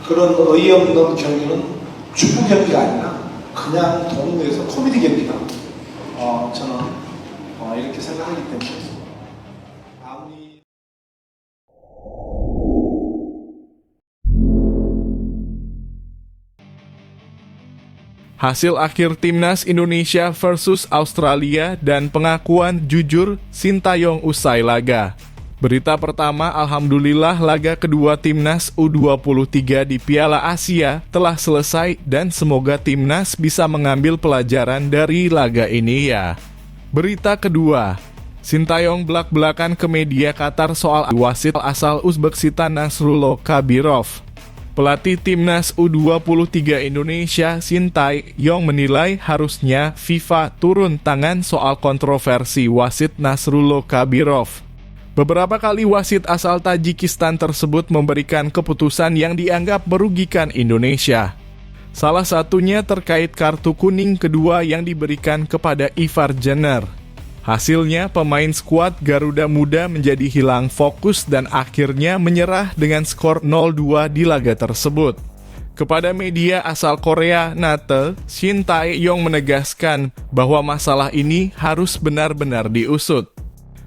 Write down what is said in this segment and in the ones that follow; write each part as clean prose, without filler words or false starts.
그런 어이없는 경기는 축구 경기가 아니라 그냥 동네에서 코미디 경기다. 저는 이렇게 생각하기 때문에 아무리 Hasil akhir Timnas Indonesia versus Australia dan pengakuan jujur Sintayong usai laga. Berita pertama, alhamdulillah laga kedua Timnas U23 di Piala Asia telah selesai dan semoga Timnas bisa mengambil pelajaran dari laga ini ya. Berita kedua, Sintayong belak-belakan ke media Qatar soal wasit asal Uzbekistan Nasrullah Kabirov. Pelatih Timnas U23 Indonesia Sintayong menilai harusnya FIFA turun tangan soal kontroversi wasit Nasrullah Kabirov. Beberapa kali wasit asal Tajikistan tersebut memberikan keputusan yang dianggap merugikan Indonesia. Salah satunya terkait kartu kuning kedua yang diberikan kepada Ivar Jenner. Hasilnya, pemain skuad Garuda Muda menjadi hilang fokus dan akhirnya menyerah dengan skor 0-2 di laga tersebut. Kepada media asal Korea Nate, Sintayong menegaskan bahwa masalah ini harus benar-benar diusut.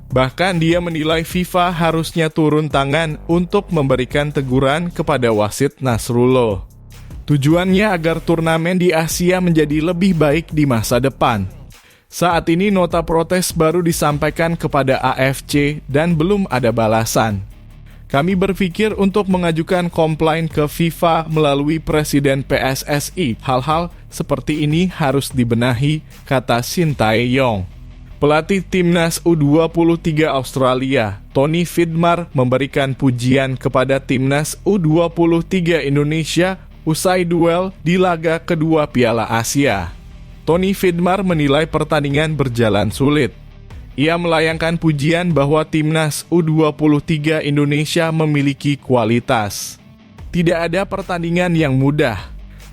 Bahkan dia menilai FIFA harusnya turun tangan untuk memberikan teguran kepada wasit Nasrullah. Tujuannya agar turnamen di Asia menjadi lebih baik di masa depan. Saat ini nota protes baru disampaikan kepada AFC dan belum ada balasan. Kami berpikir untuk mengajukan komplain ke FIFA melalui Presiden PSSI. Hal-hal seperti ini harus dibenahi, kata Sintayong. Pelatih Timnas U23 Australia, Tony Fidmar, memberikan pujian kepada Timnas U23 Indonesia usai duel di laga kedua Piala Asia. Tony Fidmar menilai pertandingan berjalan sulit. Ia melayangkan pujian bahwa Timnas U23 Indonesia memiliki kualitas. Tidak ada pertandingan yang mudah.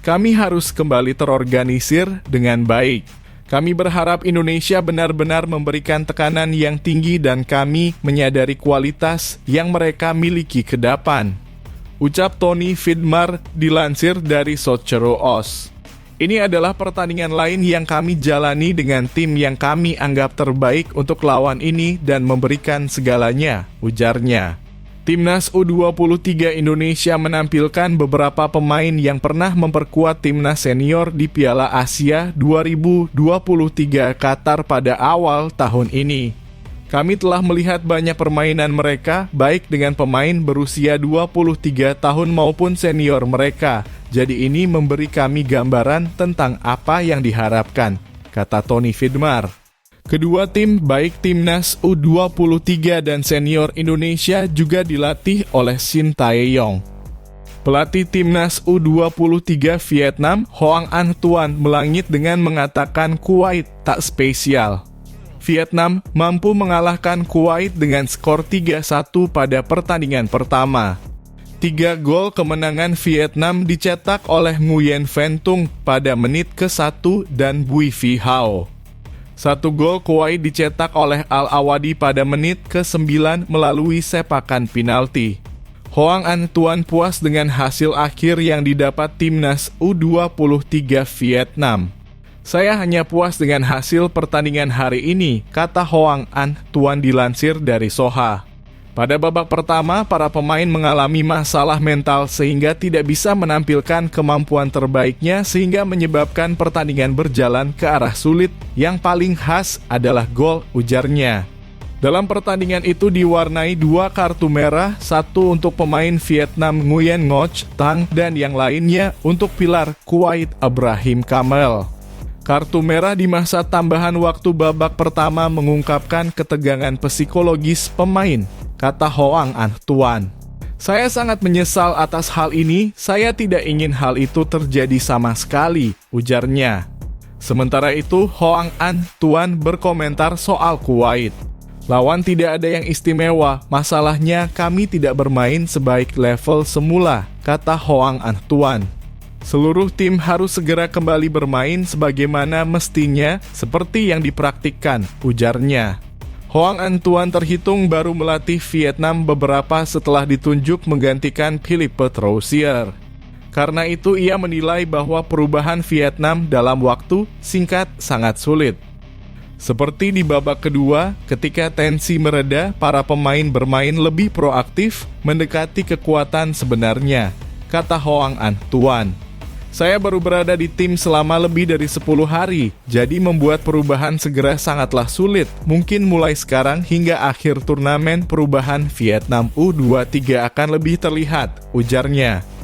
Kami harus kembali terorganisir dengan baik. Kami berharap Indonesia benar-benar memberikan tekanan yang tinggi dan kami menyadari kualitas yang mereka miliki ke depan. Ucap Tony Fidmar dilansir dari Socceroos. Ini adalah pertandingan lain yang kami jalani dengan tim yang kami anggap terbaik untuk lawan ini dan memberikan segalanya, ujarnya. Timnas U23 Indonesia menampilkan beberapa pemain yang pernah memperkuat timnas senior di Piala Asia 2023 Qatar pada awal tahun ini. Kami telah melihat banyak permainan mereka, baik dengan pemain berusia 23 tahun maupun senior mereka. Jadi ini memberi kami gambaran tentang apa yang diharapkan, kata Tony Fidmar. Kedua tim, baik Timnas U23 dan senior Indonesia juga dilatih oleh Sintayong. Pelatih Timnas U23 Vietnam, Hoang Anh Tuan, melangit dengan mengatakan Kuwait tak spesial. Vietnam mampu mengalahkan Kuwait dengan skor 3-1 pada pertandingan pertama. 3 gol kemenangan Vietnam dicetak oleh Nguyen Van Tung pada menit ke-1 dan Bui Vi Hao. 1 gol Kuwait dicetak oleh Al-Awadi pada menit ke-9 melalui sepakan penalti. Hoang Anh Tuan puas dengan hasil akhir yang didapat Timnas U23 Vietnam. Saya hanya puas dengan hasil pertandingan hari ini, kata Hoang Anh Tuan dilansir dari Soha. Pada babak pertama, para pemain mengalami masalah mental sehingga tidak bisa menampilkan kemampuan terbaiknya sehingga menyebabkan pertandingan berjalan ke arah sulit. Yang paling khas adalah gol, ujarnya. Dalam pertandingan itu diwarnai 2 kartu merah, 1 untuk pemain Vietnam Nguyen Ngoc Tang dan yang lainnya untuk pilar Kuwait Ibrahim Kamel. Kartu merah di masa tambahan waktu babak pertama mengungkapkan ketegangan psikologis pemain, kata Hoang Anh Tuan. Saya sangat menyesal atas hal ini, saya tidak ingin hal itu terjadi sama sekali, ujarnya. Sementara itu, Hoang Anh Tuan berkomentar soal Kuwait. Lawan tidak ada yang istimewa, masalahnya kami tidak bermain sebaik level semula, kata Hoang Anh Tuan. Seluruh tim harus segera kembali bermain sebagaimana mestinya seperti yang dipraktikkan, ujarnya. Hoang Anh Tuan terhitung baru melatih Vietnam beberapa setelah ditunjuk menggantikan Philippe Troussier. Karena itu ia menilai bahwa perubahan Vietnam dalam waktu singkat sangat sulit. Seperti di babak kedua, ketika tensi mereda, para pemain bermain lebih proaktif mendekati kekuatan sebenarnya, kata Hoang An Tuan. Saya baru berada di tim selama lebih dari 10 hari, jadi membuat perubahan segera sangatlah sulit. Mungkin mulai sekarang hingga akhir turnamen perubahan Vietnam U23 akan lebih terlihat, ujarnya.